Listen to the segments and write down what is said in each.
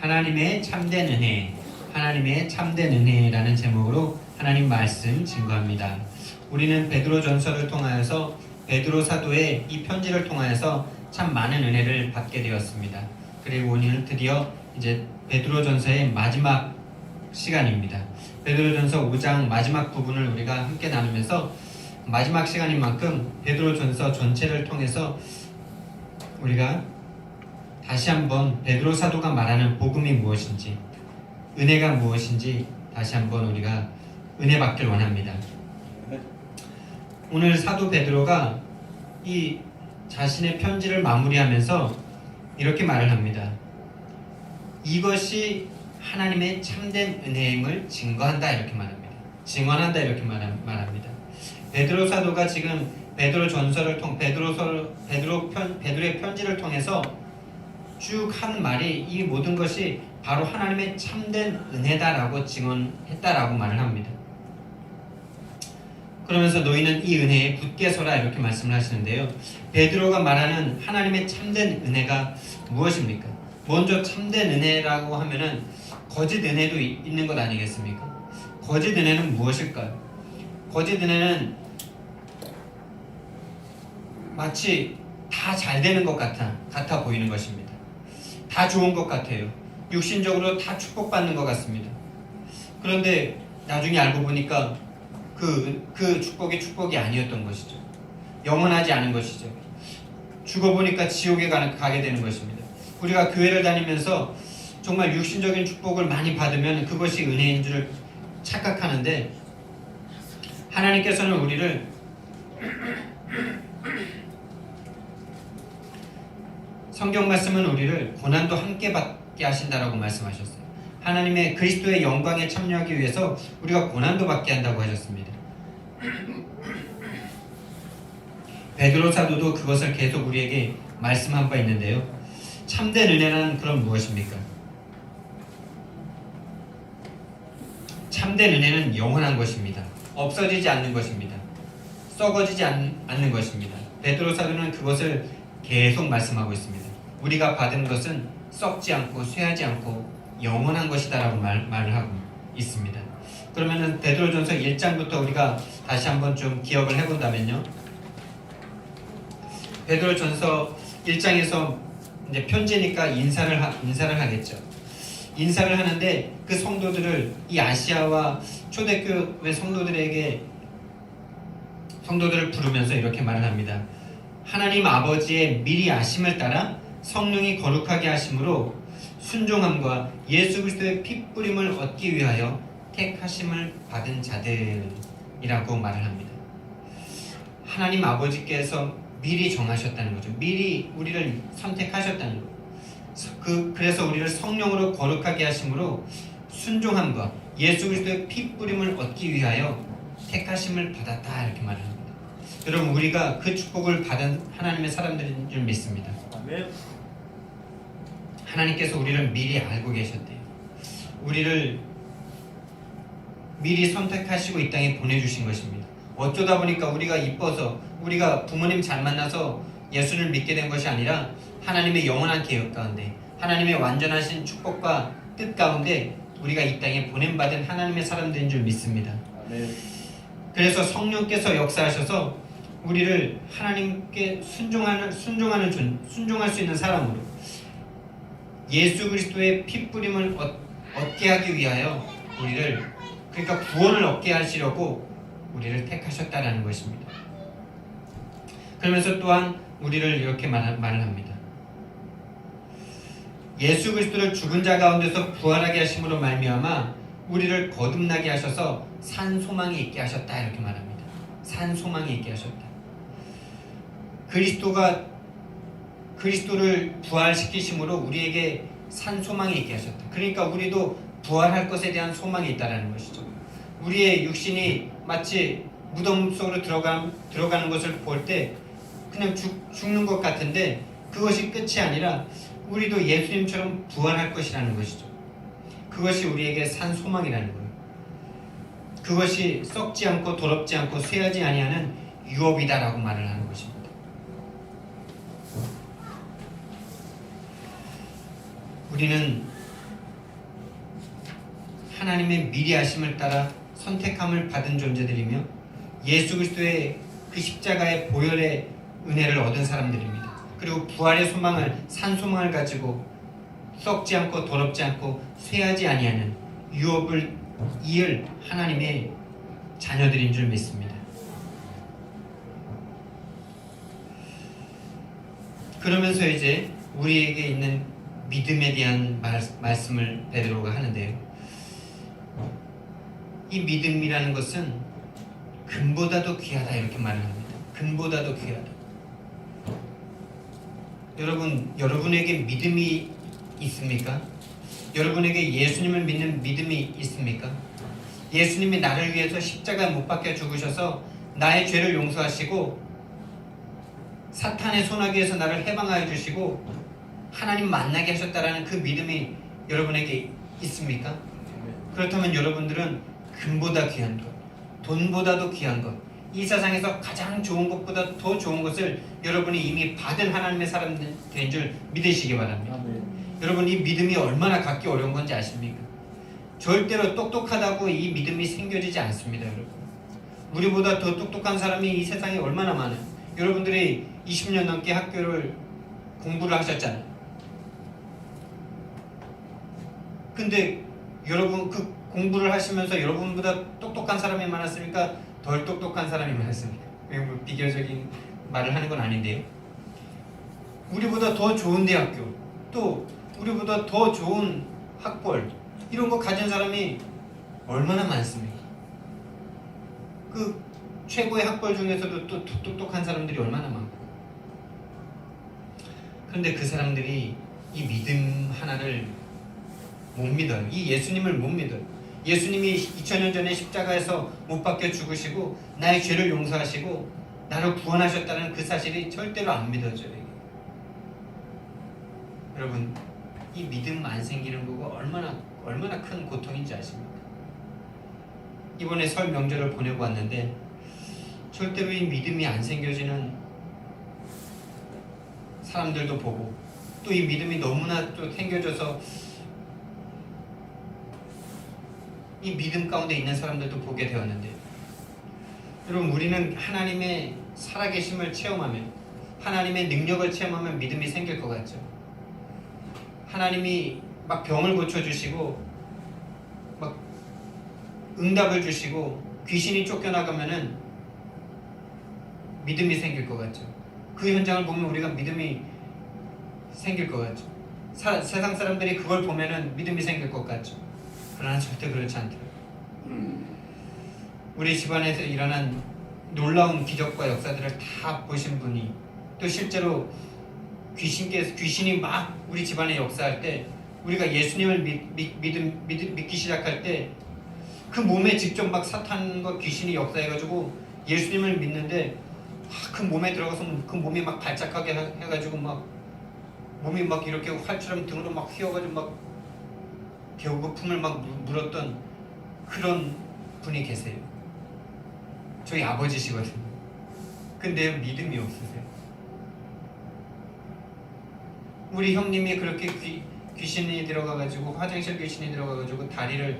하나님의 참된 은혜, 하나님의 참된 은혜라는 제목으로 하나님 말씀 증거합니다. 우리는 베드로전서를 통하여서 베드로 사도의 이 편지를 통하여서 참 많은 은혜를 받게 되었습니다. 그리고 오늘 드디어 이제 베드로전서의 마지막 시간입니다. 베드로전서 5장 마지막 부분을 우리가 함께 나누면서 마지막 시간인 만큼 베드로전서 전체를 통해서 우리가 다시 한번 베드로 사도가 말하는 복음이 무엇인지, 은혜가 무엇인지 다시 한번 우리가 은혜 받길 원합니다. 오늘 사도 베드로가 이 자신의 편지를 마무리하면서 이렇게 말을 합니다. 이것이 하나님의 참된 은혜임을 증거한다 이렇게 말합니다. 증언한다 이렇게 말합니다. 베드로 사도가 지금 베드로전서를 베드로의 편지를 통해서 쭉 한 말이 이 모든 것이 바로 하나님의 참된 은혜다라고 증언했다라고 말을 합니다. 그러면서 너희는 이 은혜에 굳게 서라 이렇게 말씀을 하시는데요. 베드로가 말하는 하나님의 참된 은혜가 무엇입니까? 먼저 참된 은혜라고 하면은 거짓 은혜도 있는 것 아니겠습니까? 거짓 은혜는 무엇일까요? 거짓 은혜는 마치 다 잘 되는 것 같아 보이는 것입니다. 다 좋은 것 같아요. 육신적으로 다 축복받는 것 같습니다. 그런데 나중에 알고 보니까 그 축복이 축복이 아니었던 것이죠. 영원하지 않은 것이죠. 죽어보니까 지옥에 가게 되는 것입니다. 우리가 교회를 다니면서 정말 육신적인 축복을 많이 받으면 그것이 은혜인 줄 착각하는데 하나님께서는 우리를 성경 말씀은 우리를 고난도 함께 받게 하신다라고 말씀하셨어요. 하나님의 그리스도의 영광에 참여하기 위해서 우리가 고난도 받게 한다고 하셨습니다. 베드로 사도도 그것을 계속 우리에게 말씀한 바 있는데요. 참된 은혜는 그럼 무엇입니까? 참된 은혜는 영원한 것입니다. 없어지지 않는 것입니다. 썩어지지 않는 것입니다. 베드로 사도는 그것을 계속 말씀하고 있습니다. 우리가 받은 것은 썩지 않고 쇠하지 않고 영원한 것이다라고 말을 하고 있습니다. 그러면은 베드로전서 1장부터 우리가 다시 한번 좀 기억을 해본다면요. 베드로전서 1장에서 이제 편지니까 인사를 하겠죠. 인사를 하는데 그 성도들을 이 아시아와 초대교회 성도들을 부르면서 이렇게 말을 합니다. 하나님 아버지의 미리 아심을 따라 성령이 거룩하게 하심으로 순종함과 예수 그리스도의 피 뿌림을 얻기 위하여 택하심을 받은 자들이라고 말을 합니다. 하나님 아버지께서 미리 정하셨다는 거죠. 미리 우리를 선택하셨다는 거예요. 그래서 우리를 성령으로 거룩하게 하심으로 순종함과 예수 그리스도의 피 뿌림을 얻기 위하여 택하심을 받았다 이렇게 말을 합니다. 여러분 우리가 그 축복을 받은 하나님의 사람들인 줄 믿습니다. 아멘. 하나님께서 우리를 미리 알고 계셨대요. 우리를 미리 선택하시고 이 땅에 보내주신 것입니다. 어쩌다 보니까 우리가 이뻐서 우리가 부모님 잘 만나서 예수를 믿게 된 것이 아니라 하나님의 영원한 계획 가운데 하나님의 완전하신 축복과 뜻 가운데 우리가 이 땅에 보냄받은 하나님의 사람들인 줄 믿습니다. 아멘. 그래서 성령께서 역사하셔서 우리를 하나님께 순종할 수 있는 사람으로 예수 그리스도의 피 뿌림을 얻게 하기 위하여 우리를 그러니까 구원을 얻게 하시려고 우리를 택하셨다라는 것입니다. 그러면서 또한 우리를 이렇게 말을 합니다. 예수 그리스도를 죽은 자 가운데서 부활하게 하심으로 말미암아 우리를 거듭나게 하셔서 산 소망이 있게 하셨다 이렇게 말합니다. 산 소망이 있게 하셨다. 그리스도를 부활시키심으로 우리에게 산 소망이 있게 하셨다. 그러니까 우리도 부활할 것에 대한 소망이 있다라는 것이죠. 우리의 육신이 마치 무덤 속으로 들어가는 것을 볼 때 그냥 죽는 것 같은데 그것이 끝이 아니라 우리도 예수님처럼 부활할 것이라는 것이죠. 그것이 우리에게 산 소망이라는 거예요. 그것이 썩지 않고 더럽지 않고 쇠하지 아니하는 유업이다라고 말을 하는 것입니다. 우리는 하나님의 미리 하심을 따라 선택함을 받은 존재들이며 예수 그리스도의 그 십자가의 보혈의 은혜를 얻은 사람들입니다. 그리고 부활의 소망을 산 소망을 가지고 썩지 않고 더럽지 않고 쇠하지 아니하는 유업을 이을 하나님의 자녀들인 줄 믿습니다. 그러면서 이제 우리에게 있는 믿음에 대한 말씀을 베드로가 하는데요. 이 믿음이라는 것은 금보다도 귀하다 이렇게 말을 합니다. 금보다도 귀하다. 여러분에게 믿음이 있습니까? 여러분에게 예수님을 믿는 믿음이 있습니까? 예수님이 나를 위해서 십자가에 못 박혀 죽으셔서 나의 죄를 용서하시고 사탄의 소나기에서 나를 해방하여 주시고 하나님 만나게 하셨다라는 그 믿음이 여러분에게 있습니까? 그렇다면 여러분들은 금보다 귀한 것, 돈보다도 귀한 것, 이 세상에서 가장 좋은 것보다 더 좋은 것을 여러분이 이미 받은 하나님의 사람들인 줄 믿으시기 바랍니다. 여러분, 이 믿음이 얼마나 갖기 어려운 건지 아십니까? 절대로 똑똑하다고 이 믿음이 생겨지지 않습니다. 여러분, 우리보다 더 똑똑한 사람이 이 세상에 얼마나 많아요. 여러분들이 20년 넘게 학교를 공부를 하셨잖아요. 근데 여러분 그 공부를 하시면서 여러분보다 똑똑한 사람이 많았습니까? 덜 똑똑한 사람이 많았습니까? 뭐 비교적인 말을 하는 건 아닌데요. 우리보다 더 좋은 대학교, 또 우리보다 더 좋은 학벌, 이런 거 가진 사람이 얼마나 많습니까? 그 최고의 학벌 중에서도 또 똑똑한 사람들이 얼마나 많고. 그런데 그 사람들이 이 믿음 하나를 못 믿어요. 이 예수님을 못 믿어요. 예수님이 2000년 전에 십자가에서 못 박혀 죽으시고 나의 죄를 용서하시고 나를 구원하셨다는 그 사실이 절대로 안 믿어져요. 여러분, 이 믿음 안 생기는 거가 얼마나 큰 고통인지 아십니까? 이번에 설 명절을 보내고 왔는데 절대로 이 믿음이 안 생겨지는 사람들도 보고, 또 이 믿음이 너무나 또 생겨져서 이 믿음 가운데 있는 사람들도 보게 되었는데, 여러분, 우리는 하나님의 살아계심을 체험하면, 하나님의 능력을 체험하면 믿음이 생길 것 같죠? 하나님이 막 병을 고쳐주시고 막 응답을 주시고 귀신이 쫓겨나가면은 믿음이 생길 것 같죠? 그 현장을 보면 우리가 믿음이 생길 것 같죠? 세상 사람들이 그걸 보면은 믿음이 생길 것 같죠? 그러나 절대 그렇지 않더라고요. 우리 집안에서 일어난 놀라운 기적과 역사들을 다 보신 분이, 또 실제로 귀신이 막 우리 집안에 역사할 때, 우리가 예수님을 믿기 시작할 때 그 몸에 직접 막 사탄과 귀신이 역사해가지고 예수님을 믿는데, 그 몸에 들어가서 그 몸이 막 발작하게 해가지고 막 몸이 막 이렇게 활처럼 등으로 막 휘어가지고 막 배고픔을 막 물었던 그런 분이 계세요. 저희 아버지시거든요. 근데 믿음이 없으세요. 우리 형님이 그렇게 귀신이 들어가가지고, 화장실 귀신이 들어가가지고 다리를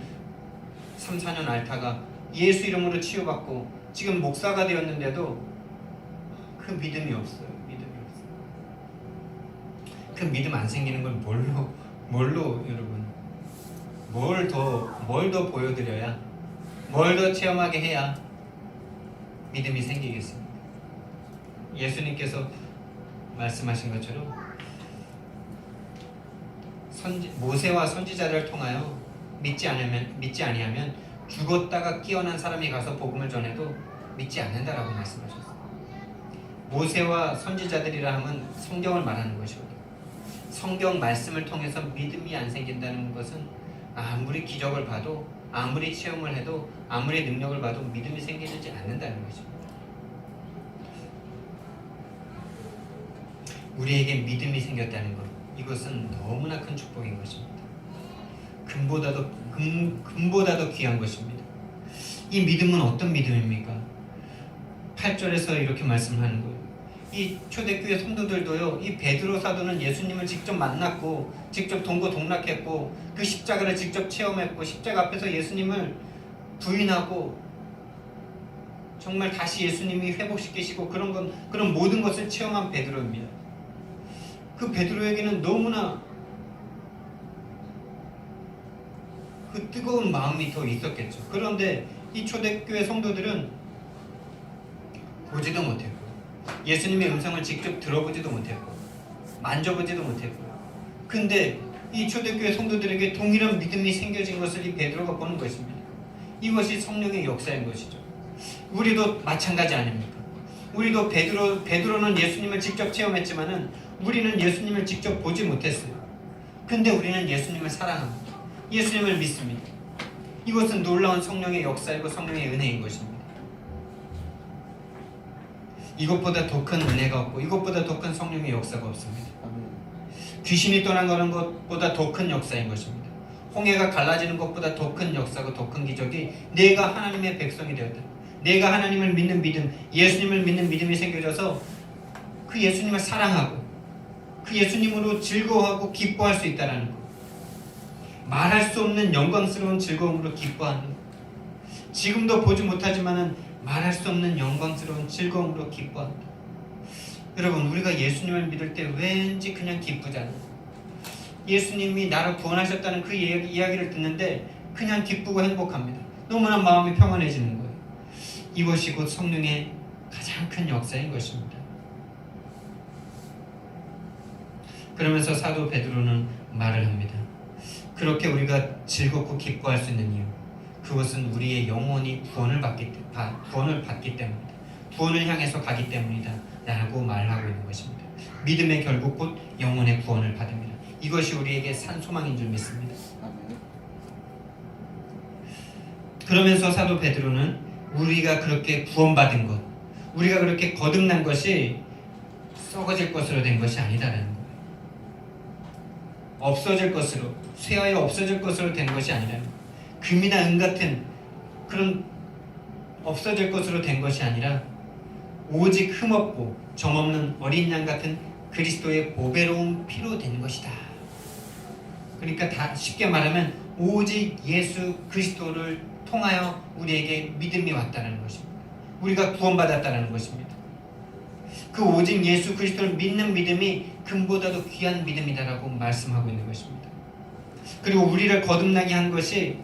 3, 4년 앓다가 예수 이름으로 치유받고 지금 목사가 되었는데도 그 믿음이 없어요. 믿음이 없어요. 그 믿음 안 생기는 건 뭘로 여러분? 뭘 더 보여드려야, 뭘 더 체험하게 해야 믿음이 생기겠습니까? 예수님께서 말씀하신 것처럼 모세와 선지자를 통하여 믿지 아니하면 죽었다가 깨어난 사람이 가서 복음을 전해도 믿지 않는다라고 말씀하셨어요. 모세와 선지자들이라 하면 성경을 말하는 것이거든요. 성경 말씀을 통해서 믿음이 안 생긴다는 것은 아무리 기적을 봐도, 아무리 체험을 해도, 아무리 능력을 봐도 믿음이 생기지 않는다는 것입니다. 우리에게 믿음이 생겼다는 것, 이것은 너무나 큰 축복인 것입니다. 금보다도 귀한 것입니다. 이 믿음은 어떤 믿음입니까? 8절에서 이렇게 말씀하는 거예요. 이 초대교회 성도들도요, 이 베드로 사도는 예수님을 직접 만났고 직접 동고동락했고 그 십자가를 직접 체험했고 십자가 앞에서 예수님을 부인하고 정말 다시 예수님이 회복시키시고 그런 모든 것을 체험한 베드로입니다. 그 베드로에게는 너무나 그 뜨거운 마음이 더 있었겠죠. 그런데 이 초대교회 성도들은 보지도 못했고 예수님의 음성을 직접 들어보지도 못했고 만져보지도 못했고, 근데 이 초대교회 성도들에게 동일한 믿음이 생겨진 것을 이 베드로가 보는 것입니다. 이것이 성령의 역사인 것이죠. 우리도 마찬가지 아닙니까? 우리도 베드로는 예수님을 직접 체험했지만은 우리는 예수님을 직접 보지 못했어요. 근데 우리는 예수님을 사랑합니다. 예수님을 믿습니다. 이것은 놀라운 성령의 역사이고 성령의 은혜인 것입니다. 이것보다 더 큰 은혜가 없고 이것보다 더 큰 성령의 역사가 없습니다. 귀신이 떠나가는 것보다 더 큰 역사인 것입니다. 홍해가 갈라지는 것보다 더 큰 역사고 더 큰 기적이 내가 하나님의 백성이 되었다. 내가 하나님을 믿는 믿음, 예수님을 믿는 믿음이 생겨져서 그 예수님을 사랑하고 그 예수님으로 즐거워하고 기뻐할 수 있다는 것. 말할 수 없는 영광스러운 즐거움으로 기뻐하는 것. 지금도 보지 못하지만은 말할 수 없는 영광스러운 즐거움으로 기뻐한다. 여러분, 우리가 예수님을 믿을 때 왠지 그냥 기쁘잖아요. 예수님이 나를 구원하셨다는 그 이야기를 듣는데 그냥 기쁘고 행복합니다. 너무나 마음이 평안해지는 거예요. 이것이 곧 성령의 가장 큰 역사인 것입니다. 그러면서 사도 베드로는 말을 합니다. 그렇게 우리가 즐겁고 기뻐할 수 있는 이유, 그것은 우리의 영혼이 구원을 받기 때문이다. 구원을 향해서 가기 때문이다 라고 말하고 있는 것입니다. 믿음의 결국 곧 영혼의 구원을 받습니다. 이것이 우리에게 산 소망인 줄 믿습니다. 그러면서 사도 베드로는 우리가 그렇게 구원받은 것, 우리가 그렇게 거듭난 것이 썩어질 것으로 된 것이 아니다라는 거예요. 없어질 것으로, 쇠하여 없어질 것으로 된 것이 아니라는 거예요. 금이나 은 같은 그런 없어질 것으로 된 것이 아니라 오직 흠없고 점없는 어린 양 같은 그리스도의 보배로운 피로 된 것이다. 그러니까 다 쉽게 말하면 오직 예수 그리스도를 통하여 우리에게 믿음이 왔다는 것입니다. 우리가 구원받았다는 것입니다. 그 오직 예수 그리스도를 믿는 믿음이 금보다도 귀한 믿음이다라고 말씀하고 있는 것입니다. 그리고 우리를 거듭나게 한 것이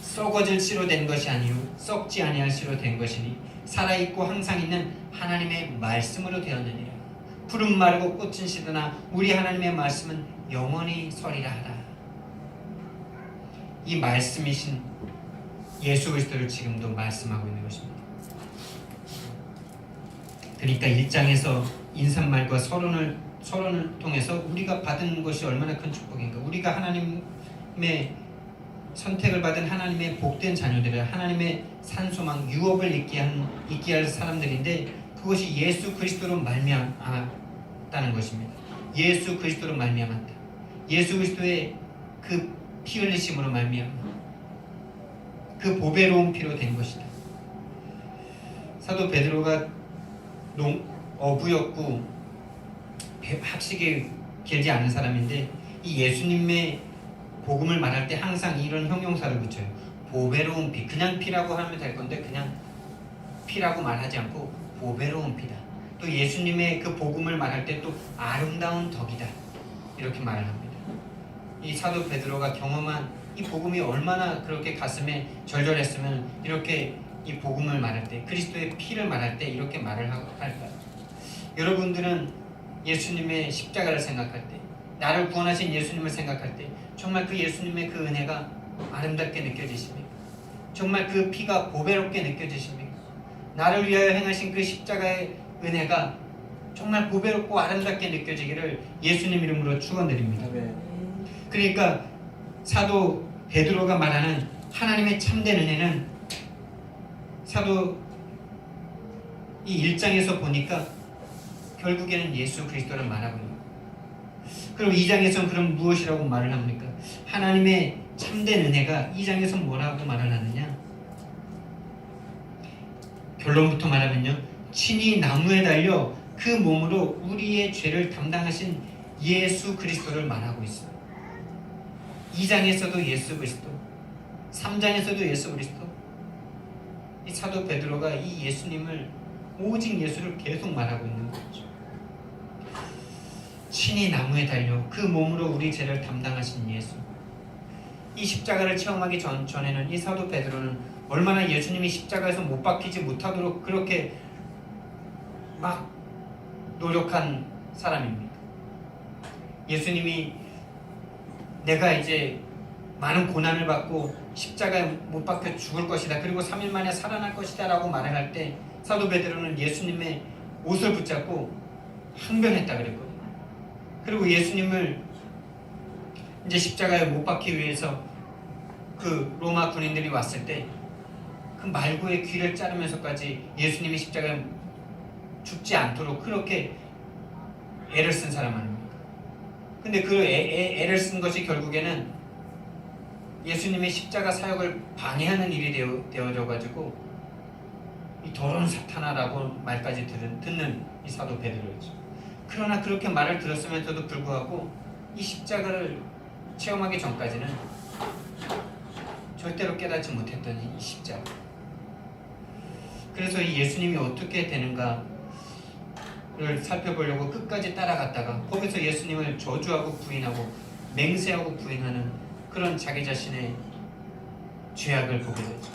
썩어질 씨로 된 것이 아니요 썩지 아니할 씨로 된 것이니 살아있고 항상 있는 하나님의 말씀으로 되었느니라. 푸른 마르고 꽃은 시드나 우리 하나님의 말씀은 영원히 서리라 하라. 이 말씀이신 예수 그리스도를 지금도 말씀하고 있는 것입니다. 그러니까 1장에서 인사말과 서론을 통해서 우리가 받은 것이 얼마나 큰 축복인가. 우리가 하나님의 선택을 받은 하나님의 복된 자녀들을 하나님의 산소망 유업을 있게 할 사람들인데 그것이 예수 그리스도로 말미암았다는 것입니다. 예수 그리스도로 말미암았다. 예수 그리스도의 그 피 흘리심으로 말미암아 그 보배로운 피로 된 것이다. 사도 베드로가 어부였고 학식이 길지 않은 사람인데 이 예수님의 복음을 말할 때 항상 이런 형용사를 붙여요. 보배로운 피. 그냥 피라고 하면 될 건데 그냥 피라고 말하지 않고 보배로운 피다. 또 예수님의 그 복음을 말할 때 또 아름다운 덕이다. 이렇게 말을 합니다. 이 사도 베드로가 경험한 이 복음이 얼마나 그렇게 가슴에 절절했으면 이렇게 이 복음을 말할 때 그리스도의 피를 말할 때 이렇게 말을 할까요? 여러분들은 예수님의 십자가를 생각할 때 나를 구원하신 예수님을 생각할 때 정말 그 예수님의 그 은혜가 아름답게 느껴지십니까? 정말 그 피가 보배롭게 느껴지십니까? 나를 위하여 행하신 그 십자가의 은혜가 정말 보배롭고 아름답게 느껴지기를 예수님 이름으로 축원드립니다. 그러니까 사도 베드로가 말하는 하나님의 참된 은혜는 사도 이 1장에서 보니까 결국에는 예수 그리스도를 말하고 있는 거예요. 그럼 2장에서는 그럼 무엇이라고 말을 합니까? 하나님의 참된 은혜가 2장에서 뭐라고 말을 하느냐? 결론부터 말하면요, 친히 나무에 달려 그 몸으로 우리의 죄를 담당하신 예수 그리스도를 말하고 있어요. 2장에서도 예수 그리스도, 3장에서도 예수 그리스도. 이 사도 베드로가 이 예수님을, 오직 예수를 계속 말하고 있는 거죠. 친히 나무에 달려 그 몸으로 우리 죄를 담당하신 예수. 이 십자가를 체험하기 전에는 이 사도 베드로는 얼마나 예수님이 십자가에서 못 박히지 못하도록 그렇게 막 노력한 사람입니다. 예수님이 내가 이제 많은 고난을 받고 십자가에 못 박혀 죽을 것이다, 그리고 3일 만에 살아날 것이다 라고 말을 할 때 사도 베드로는 예수님의 옷을 붙잡고 항변했다 그랬거든요. 그리고 예수님을 이제 십자가에 못 박기 위해서 그 로마 군인들이 왔을 때 그 말고의 귀를 자르면서까지 예수님이 십자가에 죽지 않도록 그렇게 애를 쓴 사람 아닙니까? 근데 그 애를 쓴 것이 결국에는 예수님의 십자가 사역을 방해하는 일이 되어져 가지고 이 더러운 사탄아라고 말까지 듣는 이 사도 베드로였죠. 그러나 그렇게 말을 들었으면서도 불구하고 이 십자가를 체험하기 전까지는 절대로 깨닫지 못했던 이 십자가. 그래서 이 예수님이 어떻게 되는가를 살펴보려고 끝까지 따라갔다가 거기서 예수님을 저주하고 부인하고 맹세하고 부인하는 그런 자기 자신의 죄악을 보게 되죠.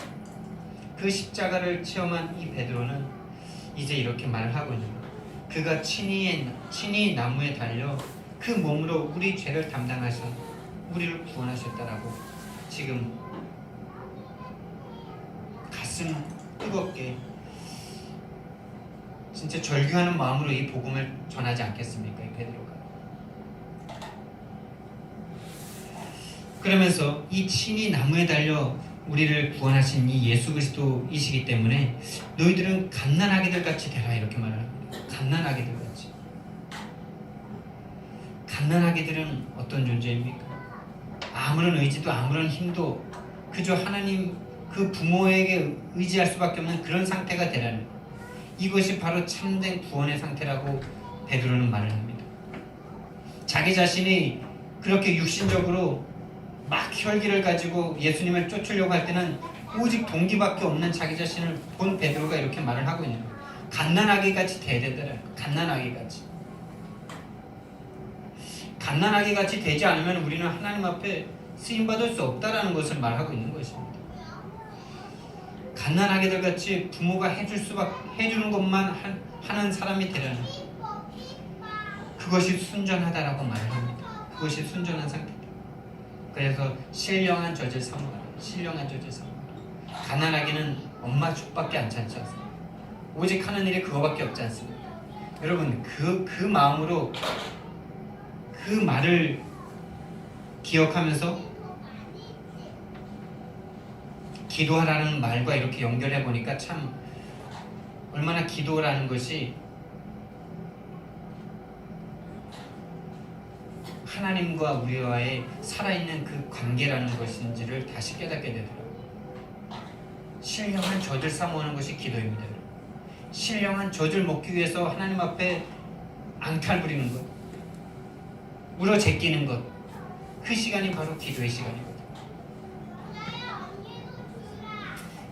그 십자가를 체험한 이 베드로는 이제 이렇게 말을 하고 있는 거예요. 그가 친히 나무에 달려 그 몸으로 우리 죄를 담당하셔 우리를 구원하셨다라고 지금 가슴 뜨겁게 진짜 절규하는 마음으로 이 복음을 전하지 않겠습니까? 이 베드로가. 그러면서 이 친히 나무에 달려 우리를 구원하신 이 예수 그리스도이시기 때문에 너희들은 갓난아기들 같이 되라, 이렇게 말을 합니다. 갓난아기들 같이. 갓난아기들은 어떤 존재입니까? 아무런 의지도 아무런 힘도 그저 하나님 그 부모에게 의지할 수밖에 없는 그런 상태가 되라는 거예요. 이것이 바로 참된 구원의 상태라고 베드로는 말을 합니다. 자기 자신이 그렇게 육신적으로 막 혈기를 가지고 예수님을 쫓으려고 할 때는 오직 동기밖에 없는 자기 자신을 본 베드로가 이렇게 말을 하고 있는 거예요. 갓난아기같이 돼야 되더라. 갓난아기같이. 갓난아기같이 되지 않으면 우리는 하나님 앞에 쓰임받을 수 없다라는 것을 말하고 있는 것입니다. 갓난아기들 같이 부모가 해주는 것만 하는 사람이 되려는, 그것이 순전하다라고 말을 합니다. 그것이 순전한 상태다. 그래서 신령한 젖을 사모하라. 신령한 젖을 사모하라. 갓난아기는 엄마 젖밖에 안 찾지 않습니다. 오직 하는 일이 그거밖에 없지 않습니다. 여러분 그 마음으로 그 말을 기억하면서 기도하라는 말과 이렇게 연결해 보니까 참 얼마나 기도라는 것이 하나님과 우리와의 살아있는 그 관계라는 것인지를 다시 깨닫게 되더라고요. 신령한 젖을 사모하는 것이 기도입니다. 신령한 젖을 먹기 위해서 하나님 앞에 앙탈 부리는 것, 울어 제끼는 것, 그 시간이 바로 기도의 시간이거든요.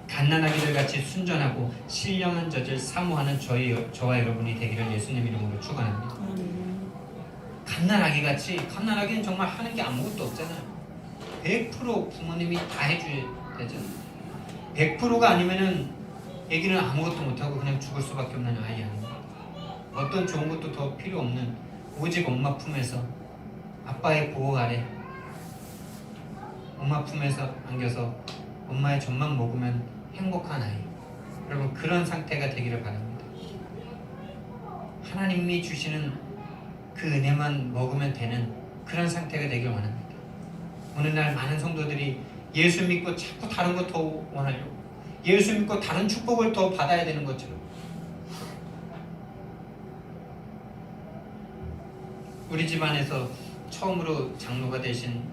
갓난아기들 같이 순전하고 신령한 젖을 사모하는 저와 여러분이 되기를 예수님 이름으로 축원합니다. 갓난아기는 정말 하는 게 아무것도 없잖아요. 100% 부모님이 다 해줘야 되잖아요. 100%가 아니면은 애기는 아무것도 못하고 그냥 죽을 수밖에 없는 아이 아닙니다. 어떤 좋은 것도 더 필요 없는 오직 엄마 품에서 아빠의 보호 아래 엄마 품에서 안겨서 엄마의 젖만 먹으면 행복한 아이. 여러분 그런 상태가 되기를 바랍니다. 하나님이 주시는 그 은혜만 먹으면 되는 그런 상태가 되길 원합니다. 오늘날 많은 성도들이 예수 믿고 자꾸 다른 거 더 원하려고, 예수 믿고 다른 축복을 더 받아야 되는 것처럼. 우리 집안에서 처음으로 장로가 되신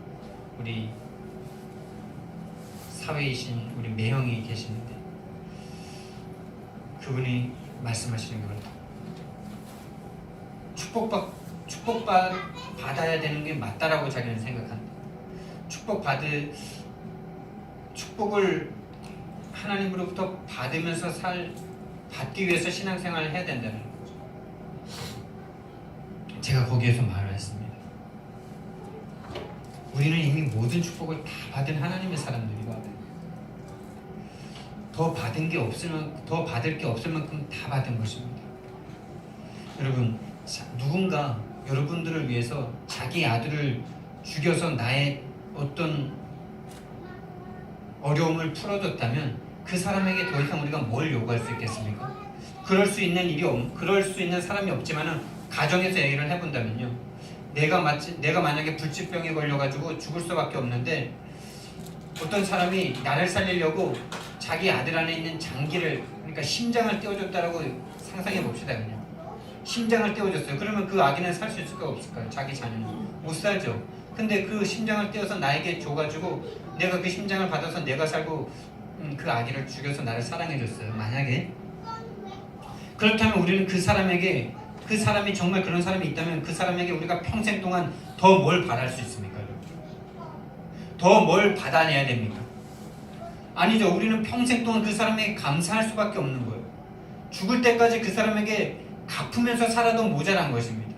우리 사회이신 우리 매형이 계시는데 그분이 말씀하시는 겁니다. 받아야 되는 게 맞다라고 자기는 생각합니다. 축복을 하나님으로부터 받으면서 받기 위해서 신앙생활을 해야 된다는 거죠. 제가 거기에서 말을 했습니다. 우리는 이미 모든 축복을 다 받은 하나님의 사람들이거든요. 더 받을 게 없을 만큼 다 받은 것입니다. 여러분, 누군가 여러분들을 위해서 자기 아들을 죽여서 나의 어떤 어려움을 풀어줬다면 그 사람에게 더 이상 우리가 뭘 요구할 수 있겠습니까? 그럴 수 있는 사람이 없지만은 가정에서 얘기를 해본다면요, 내가 만약에 불치병에 걸려가지고 죽을 수밖에 없는데 어떤 사람이 나를 살리려고 자기 아들 안에 있는 장기를, 그러니까 심장을 떼어줬다라고 상상해 봅시다. 그냥 심장을 떼어줬어요. 그러면 그 아기는 살 수 있을까요, 없을까요? 자기 자녀는 못 살죠. 근데 그 심장을 떼어서 나에게 줘가지고 내가 그 심장을 받아서 내가 살고 그 아기를 죽여서 나를 사랑해줬어요. 만약에 그렇다면 우리는 그 사람이 정말 그런 사람이 있다면 그 사람에게 우리가 평생 동안 더 뭘 바랄 수 있습니까? 더 뭘 받아내야 됩니까? 아니죠. 우리는 평생 동안 그 사람에게 감사할 수밖에 없는 거예요. 죽을 때까지 그 사람에게 갚으면서 살아도 모자란 것입니다.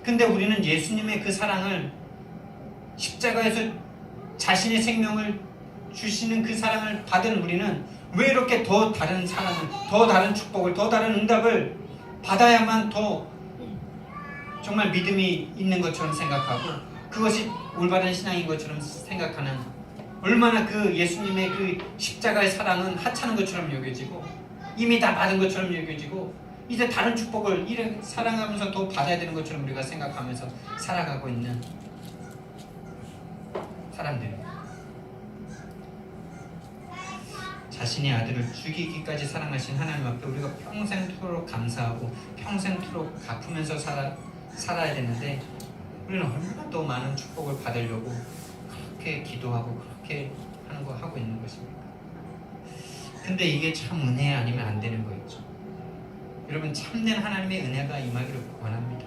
근데 우리는 예수님의 그 사랑을, 십자가에서 자신의 생명을 주시는 그 사랑을 받은 우리는 왜 이렇게 더 다른 사랑을, 더 다른 축복을, 더 다른 응답을 받아야만 더 정말 믿음이 있는 것처럼 생각하고 그것이 올바른 신앙인 것처럼 생각하는, 얼마나 그 예수님의 그 십자가의 사랑은 하찮은 것처럼 여겨지고 이미 다 받은 것처럼 여겨지고 이제 다른 축복을 이렇게 사랑하면서 더 받아야 되는 것처럼 우리가 생각하면서 살아가고 있는 사람들입니다. 자신의 아들을 죽이기까지 사랑하신 하나님 앞에 우리가 평생토록 감사하고 평생토록 갚으면서 살아야 되는데 우리는 얼마나 더 많은 축복을 받으려고 그렇게 기도하고 그렇게 하고 있는 것입니까? 근데 이게 참 은혜 아니면 안 되는 거였죠. 여러분, 참된 하나님의 은혜가 임하기를 원합니다.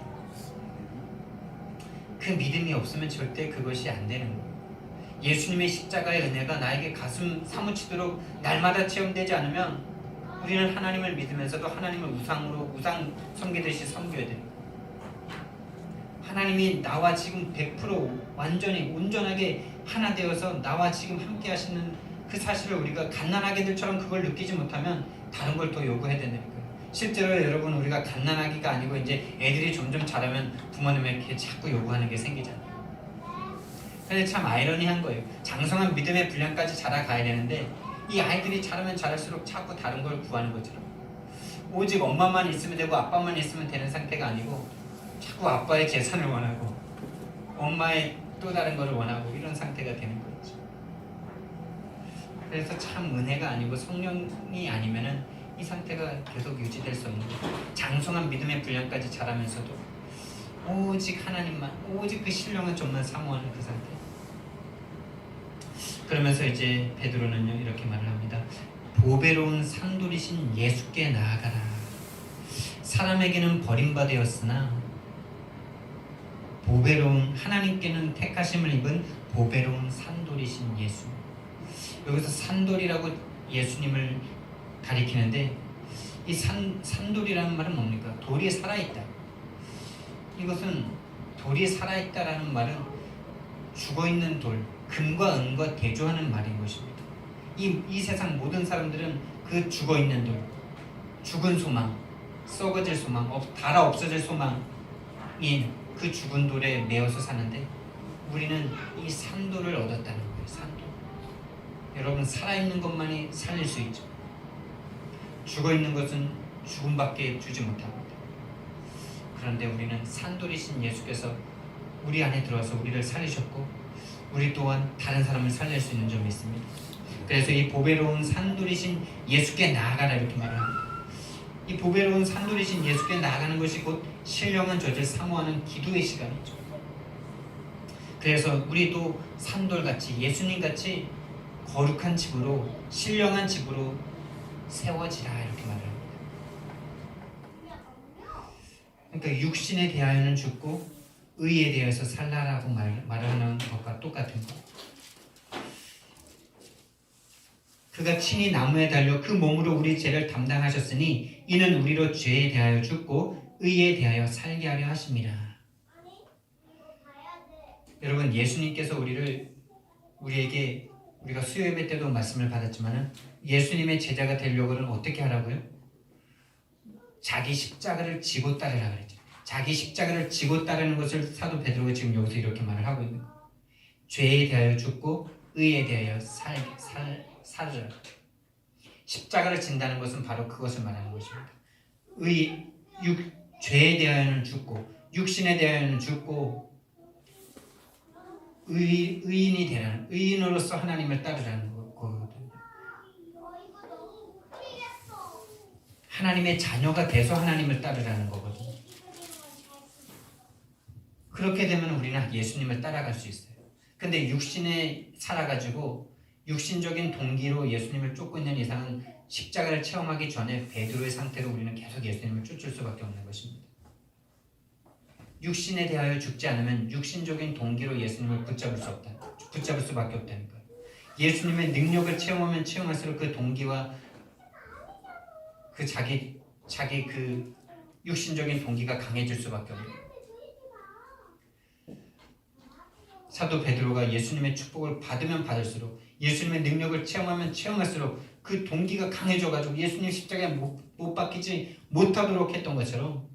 그 믿음이 없으면 절대 그것이 안 되는 거예요. 예수님의 십자가의 은혜가 나에게 가슴 사무치도록 날마다 체험되지 않으면 우리는 하나님을 믿으면서도 하나님을 우상 섬기듯이 섬겨야 됩니다. 하나님이 나와 지금 100% 완전히 온전하게 하나 되어서 나와 지금 함께 하시는 그 사실을 우리가 갓난아기들처럼 그걸 느끼지 못하면 다른 걸 더 요구해야 되는 거예요. 실제로 여러분, 우리가 갓난아기가 아니고 이제 애들이 점점 자라면 부모님에게 자꾸 요구하는 게 생기잖아요. 근데 참 아이러니한 거예요. 장성한 믿음의 분량까지 자라가야 되는데 이 아이들이 자라면 자랄수록 자꾸 다른 걸 구하는 것처럼, 오직 엄마만 있으면 되고 아빠만 있으면 되는 상태가 아니고 자꾸 아빠의 재산을 원하고 엄마의 또 다른 것을 원하고 이런 상태가 되는 거죠. 그래서 참 은혜가 아니고 성령이 아니면은 이 상태가 계속 유지될 수 없는 거예요. 장성한 믿음의 분량까지 자라면서도 오직 하나님만, 오직 그 신령한 점만 사모하는 그 상태. 그러면서 이제 베드로는요 이렇게 말을 합니다. 보배로운 상돌이신 예수께 나아가라. 사람에게는 버림받았으나 보배로운, 하나님께는 택하심을 입은 보배로운 산돌이신 예수. 여기서 산돌이라고 예수님을 가리키는데 이 산돌이라는 말은 뭡니까? 돌이 살아있다. 이것은 돌이 살아있다라는 말은 죽어있는 돌, 금과 은과 대조하는 말인 것입니다. 이 세상 모든 사람들은 그 죽어있는 돌, 죽은 소망, 썩어질 소망, 달아 없어질 소망인 그 죽은 돌에 매어서 사는데 우리는 이 산돌을 얻었다는 거예요. 산돌. 여러분, 살아있는 것만이 살릴 수 있죠. 죽어있는 것은 죽음밖에 주지 못합니다. 그런데 우리는 산돌이신 예수께서 우리 안에 들어와서 우리를 살리셨고 우리 또한 다른 사람을 살릴 수 있는 점이 있습니다. 그래서 이 보배로운 산돌이신 예수께 나아가라 이렇게 말합니다. 이 보배로운 산돌이신 예수께 나아가는 것이 곧 신령한 젖을 사모하는 기도의 시간이죠. 그래서 우리도 산돌같이 예수님같이 거룩한 집으로, 신령한 집으로 세워지라 이렇게 말합니다. 그러니까 육신에 대하여는 죽고 의에 대해서 살라라고 말하는 것과 똑같은 것. 그가 친히 나무에 달려 그 몸으로 우리 죄를 담당하셨으니 이는 우리로 죄에 대하여 죽고 의에 대하여 살게 하려 하심이라. 여러분, 예수님께서 우리에게 우리가 수요예배 때도 말씀을 받았지만은 예수님의 제자가 되려고는 어떻게 하라고요? 자기 십자가를 지고 따르라 그랬죠. 자기 십자가를 지고 따르는 것을 사도 베드로가 지금 여기서 이렇게 말을 하고 있는 거예요. 죄에 대하여 죽고 의에 대하여 살으라. 십자가를 진다는 것은 바로 그것을 말하는 것입니다. 죄에 대하여는 죽고 육신에 대하여는 죽고 의인이 되라는, 의인으로서 하나님을 따르라는 거거든요. 하나님의 자녀가 돼서 하나님을 따르라는 거거든요. 그렇게 되면 우리는 예수님을 따라갈 수 있어요. 근데 육신에 살아가지고 육신적인 동기로 예수님을 쫓고 있는 이상은 십자가를 체험하기 전에 베드로의 상태로 우리는 계속 예수님을 쫓을 수밖에 없는 것입니다. 육신에 대하여 죽지 않으면 육신적인 동기로 예수님을 붙잡을 수밖에 없다니까요. 예수님의 능력을 체험하면 체험할수록 그 동기와 그 자기 그 육신적인 동기가 강해질 수밖에 없는 거예요. 사도 베드로가 예수님의 축복을 받으면 받을수록, 예수님의 능력을 체험하면 체험할수록 그 동기가 강해져가지고 예수님 십자가에 못 박히지 못하도록 했던 것처럼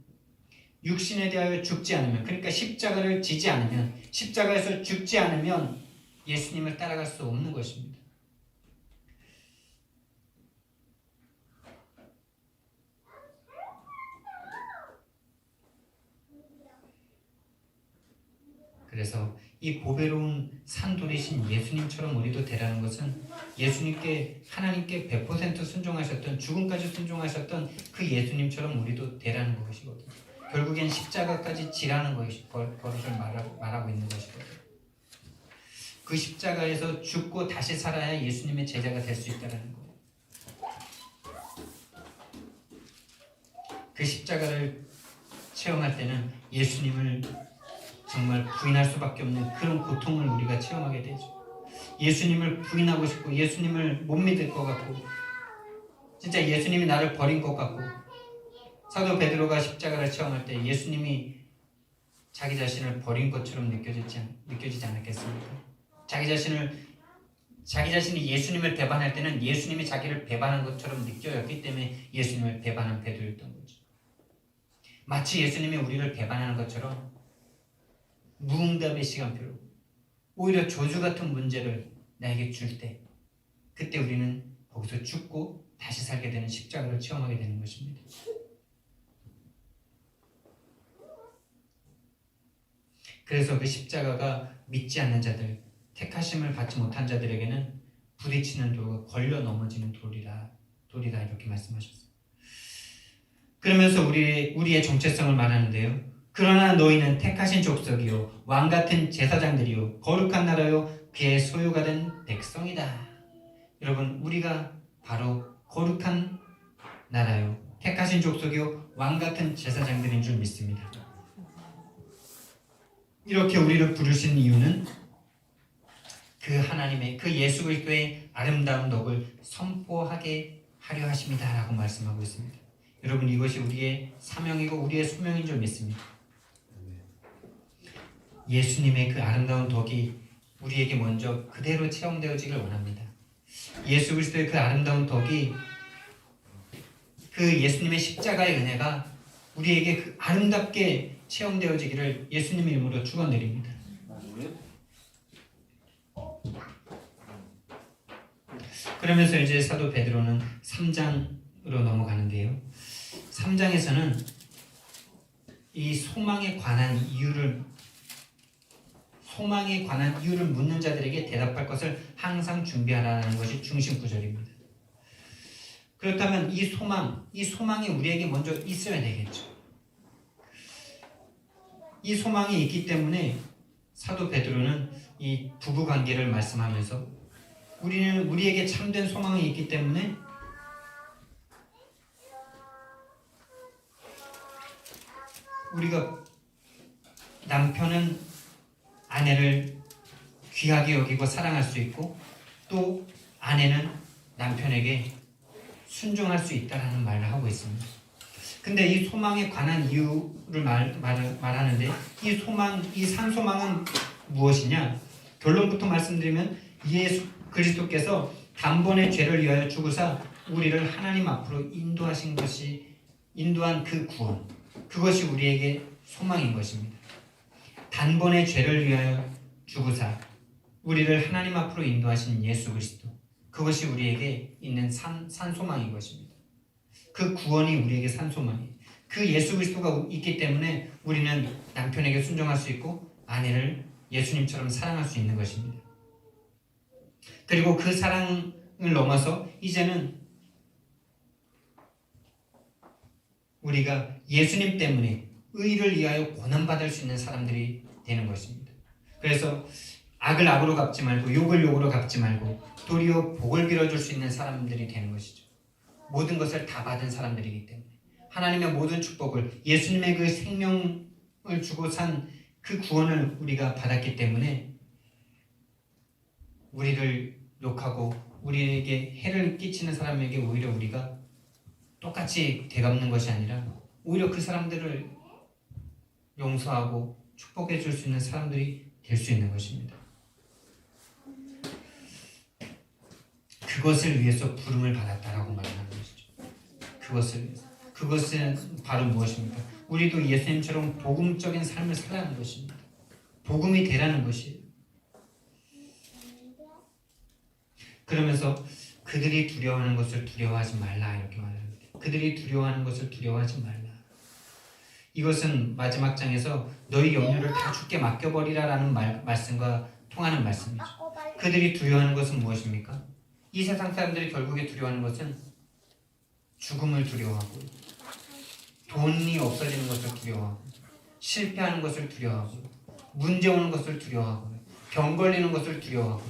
육신에 대하여 죽지 않으면, 그러니까 십자가를 지지 않으면, 십자가에서 죽지 않으면 예수님을 따라갈 수 없는 것입니다. 그래서 이 보배로운 산돌이신 예수님처럼 우리도 되라는 것은 예수님께, 하나님께 100% 순종하셨던, 죽음까지 순종하셨던 그 예수님처럼 우리도 되라는 것이거든요. 결국엔 십자가까지 지라는 것을 말하고 있는 것이거든요. 그 십자가에서 죽고 다시 살아야 예수님의 제자가 될 수 있다는 거예요. 그 십자가를 체험할 때는 예수님을 정말 부인할 수밖에 없는 그런 고통을 우리가 체험하게 되죠. 예수님을 부인하고 싶고 예수님을 못 믿을 것 같고 진짜 예수님이 나를 버린 것 같고, 사도 베드로가 십자가를 체험할 때 예수님이 자기 자신을 버린 것처럼 느껴지지 않았겠습니까? 자기 자신이 예수님을 배반할 때는 예수님이 자기를 배반한 것처럼 느껴졌기 때문에 예수님을 배반한 베드로였던 거죠. 마치 예수님이 우리를 배반하는 것처럼 무응답의 시간표로 오히려 저주 같은 문제를 나에게 줄 때, 그때 우리는 거기서 죽고 다시 살게 되는 십자가를 체험하게 되는 것입니다. 그래서 그 십자가가 믿지 않는 자들, 택하심을 받지 못한 자들에게는 부딪히는 돌과 걸려 넘어지는 돌이라 이렇게 말씀하셨어요. 그러면서 우리의 정체성을 말하는데요. 그러나 너희는 택하신 족속이요 왕같은 제사장들이요 거룩한 나라요 그의 소유가 된 백성이다. 여러분, 우리가 바로 거룩한 나라요 택하신 족속이요 왕같은 제사장들인 줄 믿습니다. 이렇게 우리를 부르신 이유는 그 하나님의, 그 예수 그리스도의 아름다운 덕을 선포하게 하려 하심이다 라고 말씀하고 있습니다. 여러분, 이것이 우리의 사명이고 우리의 소명인 줄 믿습니다. 예수님의 그 아름다운 덕이 우리에게 먼저 그대로 체험되어지길 원합니다. 예수 그리스도의 그 아름다운 덕이, 그 예수님의 십자가의 은혜가 우리에게 그 아름답게 체험되어지기를 예수님의 이름으로 축원드립니다. 그러면서 이제 사도 베드로는 3장으로 넘어가는데요. 3장에서는 이 소망에 관한 이유를 묻는 자들에게 대답할 것을 항상 준비하라는 것이 중심 구절입니다. 그렇다면 이 소망이 우리에게 먼저 있어야 되겠죠. 이 소망이 있기 때문에 사도 베드로는 이 부부 관계를 말씀하면서 우리에게 참된 소망이 있기 때문에 우리가 남편은 아내를 귀하게 여기고 사랑할 수 있고 또 아내는 남편에게 순종할 수 있다라는 말을 하고 있습니다. 근데 이 소망에 관한 이유를 말하는데 이 산소망은 무엇이냐? 결론부터 말씀드리면 예수 그리스도께서 단번에 죄를 위하여 죽으사 우리를 하나님 앞으로 인도한 그 구원, 그것이 우리에게 소망인 것입니다. 단번에 죄를 위하여 죽으사 우리를 하나님 앞으로 인도하신 예수 그리스도, 그것이 우리에게 있는 산소망인 것입니다. 그 구원이 우리에게 산소망이에요. 그 예수 그리스도가 있기 때문에 우리는 남편에게 순종할 수 있고 아내를 예수님처럼 사랑할 수 있는 것입니다. 그리고 그 사랑을 넘어서 이제는 우리가 예수님 때문에 의를 위하여 고난받을 수 있는 사람들이 되는 것입니다. 그래서 악을 악으로 갚지 말고 욕을 욕으로 갚지 말고 도리어 복을 빌어줄 수 있는 사람들이 되는 것이죠. 모든 것을 다 받은 사람들이기 때문에 하나님의 모든 축복을, 예수님의 그 생명을 주고 산 그 구원을 우리가 받았기 때문에 우리를 욕하고 우리에게 해를 끼치는 사람에게 오히려 우리가 똑같이 되갚는 것이 아니라 오히려 그 사람들을 용서하고 축복해 줄 수 있는 사람들이 될 수 있는 것입니다. 그것을 위해서 부름을 받았다라고 말하는 것이죠. 그것을 위해서. 그것은 바로 무엇입니까? 우리도 예수님처럼 복음적인 삶을 살아가는 것입니다. 복음이 되라는 것이에요. 그러면서 그들이 두려워하는 것을 두려워하지 말라 이렇게 말합니다. 그들이 두려워하는 것을 두려워하지 말라. 이것은 마지막 장에서 너희 염려를 다 주께 맡겨버리라라는 말씀과 통하는 말씀이죠. 그들이 두려워하는 것은 무엇입니까? 이 세상 사람들이 결국에 두려워하는 것은 죽음을 두려워하고 돈이 없어지는 것을 두려워하고 실패하는 것을 두려워하고 문제 오는 것을 두려워하고 병 걸리는 것을 두려워하고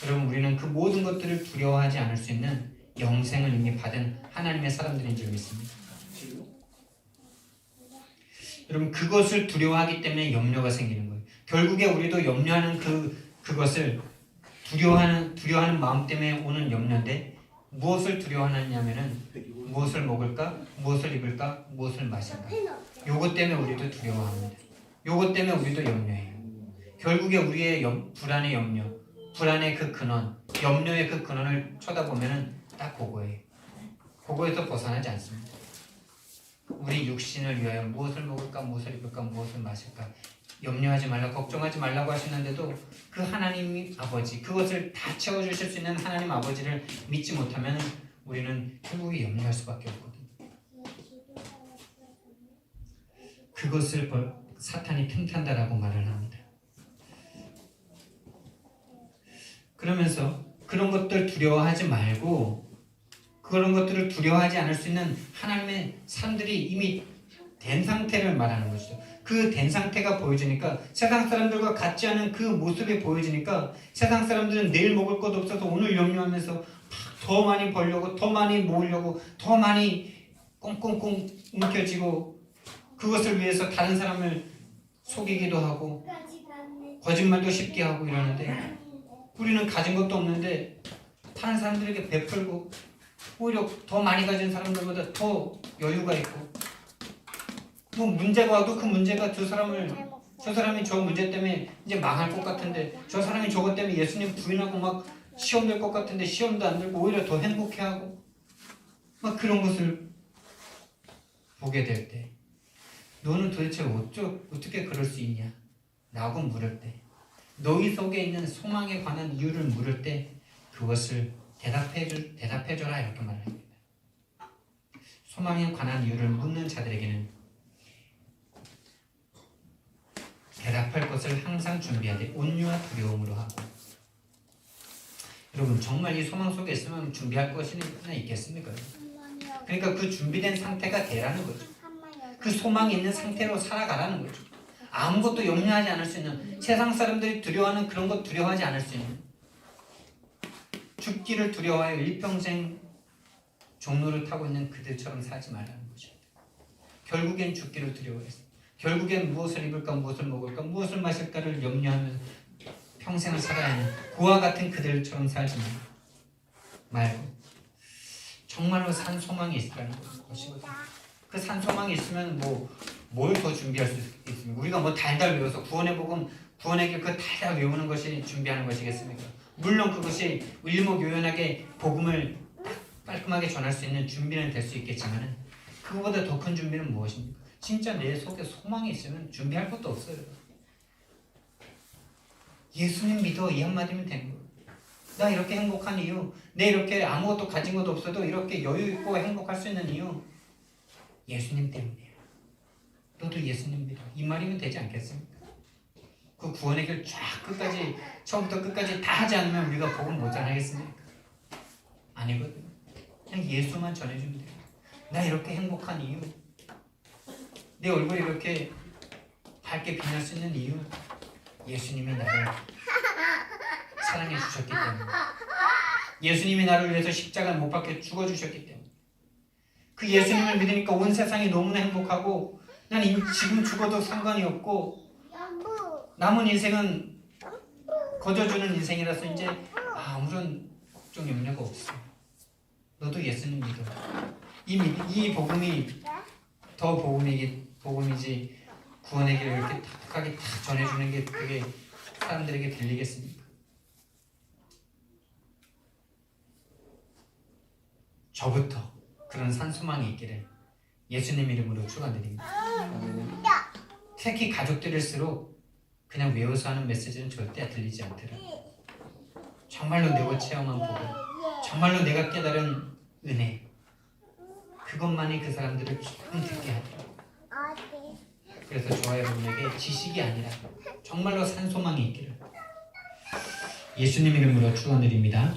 여러분 우리는 그 모든 것들을 두려워하지 않을 수 있는 영생을 이미 받은 하나님의 사람들인 줄 믿습니다. 여러분 그것을 두려워하기 때문에 염려가 생기는 거예요. 결국에 우리도 염려하는 그것을 두려워하는 마음 때문에 오는 염려인데 무엇을 두려워하느냐면은 무엇을 먹을까, 무엇을 입을까, 무엇을 마실까. 요것 때문에 우리도 두려워합니다. 요것 때문에 우리도 염려해요. 결국에 우리의 불안의 염려, 불안의 그 근원, 염려의 그 근원을 쳐다보면은 딱 그거예요. 그거에서 벗어나지 않습니다. 우리 육신을 위하여 무엇을 먹을까, 무엇을 입을까, 무엇을 마실까 염려하지 말라, 걱정하지 말라고 하시는데도 그 하나님 아버지, 그것을 다 채워주실 수 있는 하나님 아버지를 믿지 못하면 우리는 결국에 염려할 수밖에 없거든요. 그것을 사탄이 틈탄다라고 말을 합니다. 그러면서 그런 것들 두려워하지 말고 그런 것들을 두려워하지 않을 수 있는 하나님의 사람들이 이미 된 상태를 말하는 것이죠. 그 된 상태가 보여지니까 세상 사람들과 같지 않은 그 모습이 보여지니까 세상 사람들은 내일 먹을 것 없어서 오늘 염려하면서 더 많이 벌려고 더 많이 모으려고 더 많이 꽁꽁꽁 움켜쥐고 그것을 위해서 다른 사람을 속이기도 하고 거짓말도 쉽게 하고 이러는데 우리는 가진 것도 없는데 다른 사람들에게 베풀고 오히려 더 많이 가진 사람들보다 더 여유가 있고 뭐 문제가 와도 그 문제가 저 사람이 저 문제 때문에 이제 망할 것 같은데 저 사람이 저것 때문에 예수님 부인하고 막 시험 될 것 같은데 시험도 안 들고 오히려 더 행복해하고 막 그런 것을 보게 될 때 너는 도대체 어떻게 그럴 수 있냐? 라고 물을 때 너희 속에 있는 소망에 관한 이유를 물을 때 그것을 대답해줘라 이렇게 말합니다. 소망에 관한 이유를 묻는 자들에게는 대답할 것을 항상 준비하되 온유와 두려움으로 하고 여러분 정말 이 소망 속에 있으면 준비할 것이 하나 있겠습니까? 그러니까 그 준비된 상태가 되라는 거죠. 그 소망이 있는 상태로 살아가라는 거죠. 아무것도 염려하지 않을 수 있는 세상 사람들이 두려워하는 그런 것 두려워하지 않을 수 있는 죽기를 두려워하여 일평생 종로를 타고 있는 그들처럼 살지 말라는 것입니다. 결국엔 죽기를 두려워했어. 결국엔 무엇을 입을까, 무엇을 먹을까, 무엇을 마실까를 염려하면서 평생을 살아야 하는 그와 같은 그들처럼 살지 말고 정말로 산 소망이 있으라는 것이거든. 그 산 소망이 있으면 뭘 더 준비할 수 있습니까? 우리가 뭐 달달 외워서 구원의 복음, 구원의 길 그 달달 외우는 것이 준비하는 것이겠습니까? 물론 그것이 일목요연하게 복음을 깔끔하게 전할 수 있는 준비는 될 수 있겠지만 그거보다 더 큰 준비는 무엇입니까? 진짜 내 속에 소망이 있으면 준비할 것도 없어요. 예수님 믿어 이 한마디면 되는 거예요. 나 이렇게 행복한 이유, 내 이렇게 아무것도 가진 것도 없어도 이렇게 여유 있고 행복할 수 있는 이유 예수님 때문이에요. 너도 예수님 믿어 이 말이면 되지 않겠습니까? 그 구원의 길 쫙 끝까지 처음부터 끝까지 다 하지 않으면 우리가 복음 못 전하겠습니까? 아니거든요. 그냥 예수만 전해주면 돼요. 나 이렇게 행복한 이유, 내 얼굴이 이렇게 밝게 빛날 수 있는 이유 예수님이 나를 사랑해 주셨기 때문에, 예수님이 나를 위해서 십자가를 못 박혀 죽어주셨기 때문에, 그 예수님을 믿으니까 온 세상이 너무나 행복하고 난 지금 죽어도 상관이 없고 남은 인생은 거저주는 인생이라서 이제 아무런 걱정 염려가 없어. 너도 예수님 믿어. 이 복음이 더 복음이지 구원의 길을 이렇게 탁하게 탁 전해주는 게 그게 사람들에게 들리겠습니까? 저부터 그런 산소망이 있기를 예수님 이름으로 축원드립니다. 특히 가족들일수록 그냥 외워서 하는 메시지는 절대 들리지 않더라고요. 정말로 내가 체험한 복음, 정말로 내가 깨달은 은혜, 그것만이 그 사람들을 조금 듣게 하더라고요. 그래서 저와 여러분에게 지식이 아니라 정말로 산소망이 있기를 예수님 이름으로 축원드립니다.